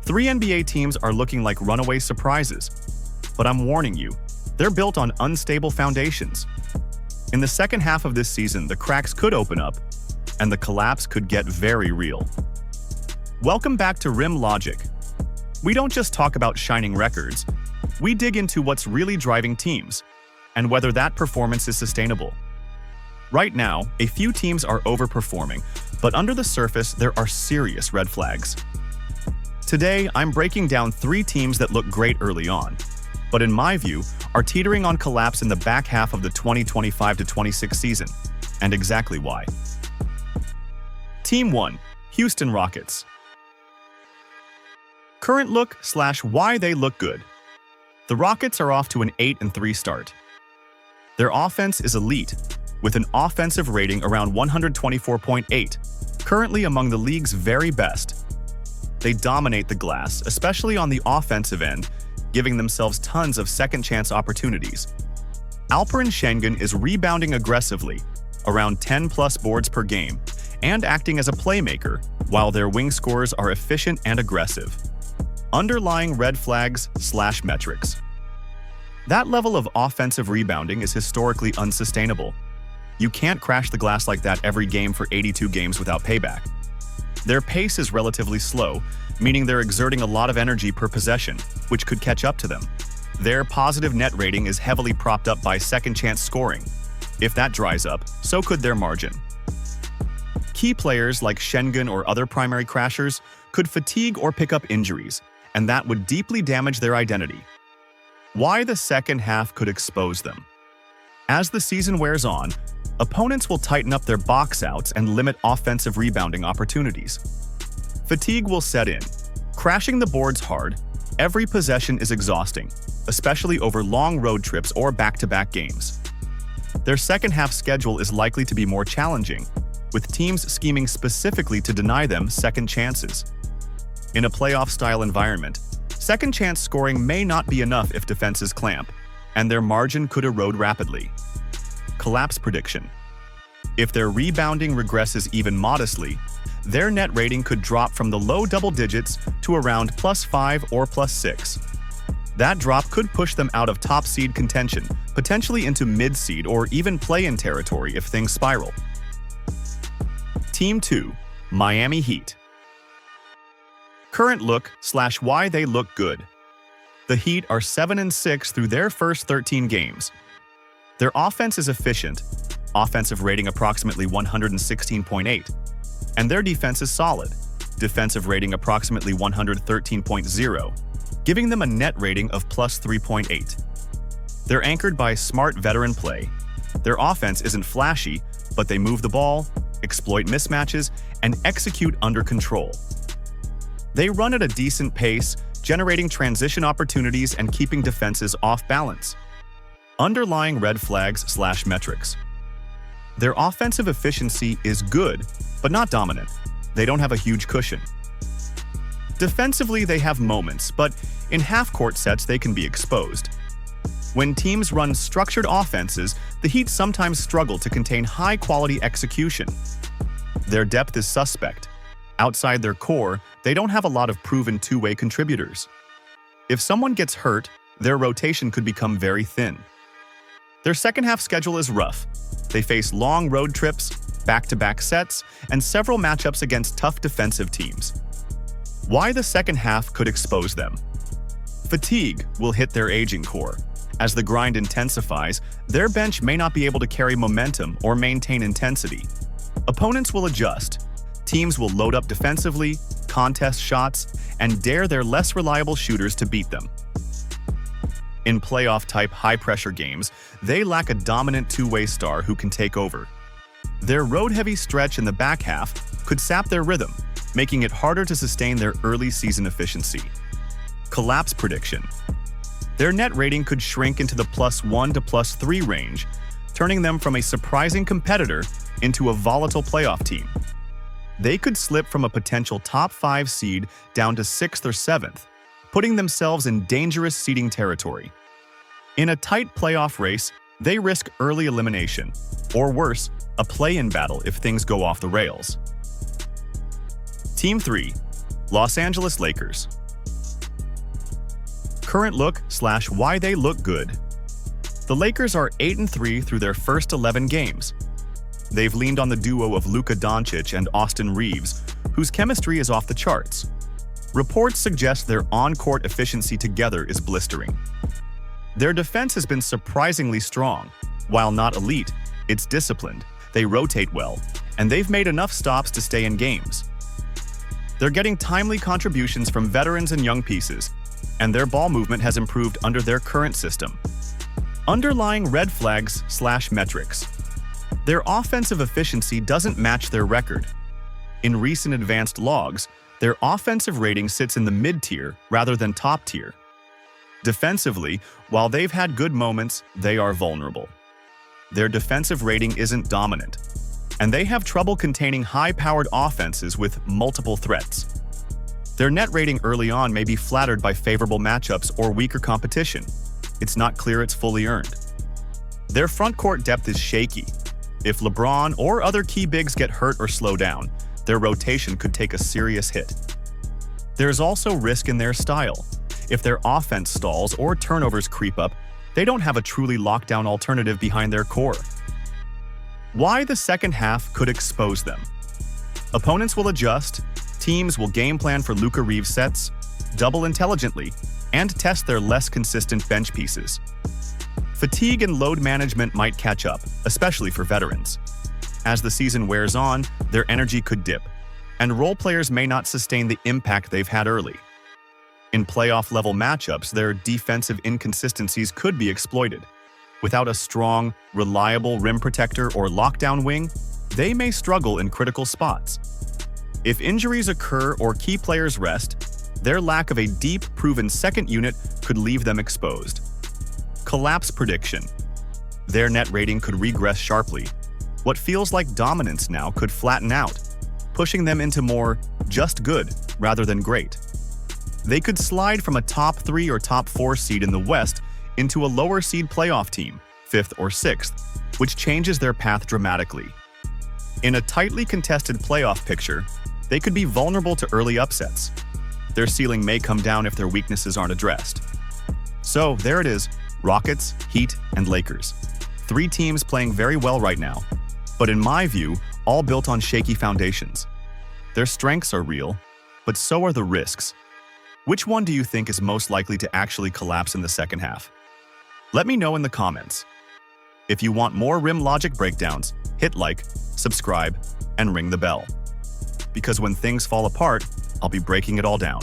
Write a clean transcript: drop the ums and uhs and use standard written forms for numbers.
Three NBA teams are looking like runaway surprises, but I'm warning you, they're built on unstable foundations. In the second half of this season, the cracks could open up, and the collapse could get very real. Welcome back to Rim Logic. We don't just talk about shining records, we dig into what's really driving teams, and whether that performance is sustainable. Right now, a few teams are overperforming, but under the surface, there are serious red flags. Today, I'm breaking down three teams that look great early on, but in my view, are teetering on collapse in the back half of the 2025-26 season, and exactly why. Team 1, Houston Rockets. Current look/why they look good. The Rockets are off to an 8-3 start. Their offense is elite, with an offensive rating around 124.8, currently among the league's very best. They dominate the glass, especially on the offensive end, giving themselves tons of second-chance opportunities. Alperen Sengun is rebounding aggressively, around 10-plus boards per game, and acting as a playmaker, while their wing scorers are efficient and aggressive. Underlying red flags/metrics. That level of offensive rebounding is historically unsustainable. You can't crash the glass like that every game for 82 games without payback. Their pace is relatively slow, meaning they're exerting a lot of energy per possession, which could catch up to them. Their positive net rating is heavily propped up by second-chance scoring. If that dries up, so could their margin. Key players like Sengun or other primary crashers could fatigue or pick up injuries, and that would deeply damage their identity. Why the second half could expose them. As the season wears on, opponents will tighten up their box outs and limit offensive rebounding opportunities. Fatigue will set in. Crashing the boards hard, every possession is exhausting, especially over long road trips or back-to-back games. Their second-half schedule is likely to be more challenging, with teams scheming specifically to deny them second chances. In a playoff-style environment, second-chance scoring may not be enough if defenses clamp, and their margin could erode rapidly. Collapse prediction. If their rebounding regresses even modestly, their net rating could drop from the low double digits to around +5 or +6. That drop could push them out of top seed contention, potentially into mid-seed or even play-in territory if things spiral. Team 2, Miami Heat. Current look/why they look good. The Heat are 7-6 through their first 13 games. Their offense is efficient, offensive rating approximately 116.8, and their defense is solid, defensive rating approximately 113.0, giving them a net rating of +3.8. They're anchored by smart veteran play. Their offense isn't flashy, but they move the ball, exploit mismatches, and execute under control. They run at a decent pace, generating transition opportunities and keeping defenses off balance. Underlying red flags/metrics. Their offensive efficiency is good, but not dominant. They don't have a huge cushion. Defensively, they have moments, but in half-court sets they can be exposed. When teams run structured offenses, the Heat sometimes struggle to contain high-quality execution. Their depth is suspect. Outside their core, they don't have a lot of proven two-way contributors. If someone gets hurt, their rotation could become very thin. Their second-half schedule is rough. They face long road trips, back-to-back sets, and several matchups against tough defensive teams. Why the second half could expose them. Fatigue will hit their aging core. As the grind intensifies, their bench may not be able to carry momentum or maintain intensity. Opponents will adjust. Teams will load up defensively, contest shots, and dare their less reliable shooters to beat them. In playoff-type high-pressure games, they lack a dominant two-way star who can take over. Their road-heavy stretch in the back half could sap their rhythm, making it harder to sustain their early season efficiency. Collapse prediction. Their net rating could shrink into the +1 to +3 range, turning them from a surprising competitor into a volatile playoff team. They could slip from a potential top 5 seed down to 6th or 7th, putting themselves in dangerous seeding territory. In a tight playoff race, they risk early elimination, or worse, a play-in battle if things go off the rails. Team 3, Los Angeles Lakers. Current look/why they look good. The Lakers are 8-3 through their first 11 games. They've leaned on the duo of Luka-Doncic and Austin Reeves, whose chemistry is off the charts. Reports suggest their on-court efficiency together is blistering. Their defense has been surprisingly strong. While not elite, it's disciplined, they rotate well, and they've made enough stops to stay in games. They're getting timely contributions from veterans and young pieces, and their ball movement has improved under their current system. Underlying red flags/metrics. Their offensive efficiency doesn't match their record. In recent advanced logs, their offensive rating sits in the mid-tier rather than top-tier. Defensively, while they've had good moments, they are vulnerable. Their defensive rating isn't dominant, and they have trouble containing high-powered offenses with multiple threats. Their net rating early on may be flattered by favorable matchups or weaker competition. It's not clear it's fully earned. Their frontcourt depth is shaky. If LeBron or other key bigs get hurt or slow down, their rotation could take a serious hit. There's also risk in their style. If their offense stalls or turnovers creep up, they don't have a truly lockdown alternative behind their core. Why the second half could expose them. Opponents will adjust, teams will game plan for Luka-Reaves sets, double intelligently, and test their less consistent bench pieces. Fatigue and load management might catch up, especially for veterans. As the season wears on, their energy could dip, and role players may not sustain the impact they've had early. In playoff-level matchups, their defensive inconsistencies could be exploited. Without a strong, reliable rim protector or lockdown wing, they may struggle in critical spots. If injuries occur or key players rest, their lack of a deep, proven second unit could leave them exposed. Collapse prediction. Their net rating could regress sharply. What feels like dominance now could flatten out, pushing them into more just good rather than great. They could slide from a top 3 or top 4 seed in the West into a lower seed playoff team, 5th or 6th, which changes their path dramatically. In a tightly contested playoff picture, they could be vulnerable to early upsets. Their ceiling may come down if their weaknesses aren't addressed. So there it is, Rockets, Heat, and Lakers. 3 teams playing very well right now, but in my view, all built on shaky foundations. Their strengths are real, but so are the risks. Which one do you think is most likely to actually collapse in the second half? Let me know in the comments. If you want more rim logic breakdowns, hit like, subscribe, and ring the bell. Because when things fall apart, I'll be breaking it all down.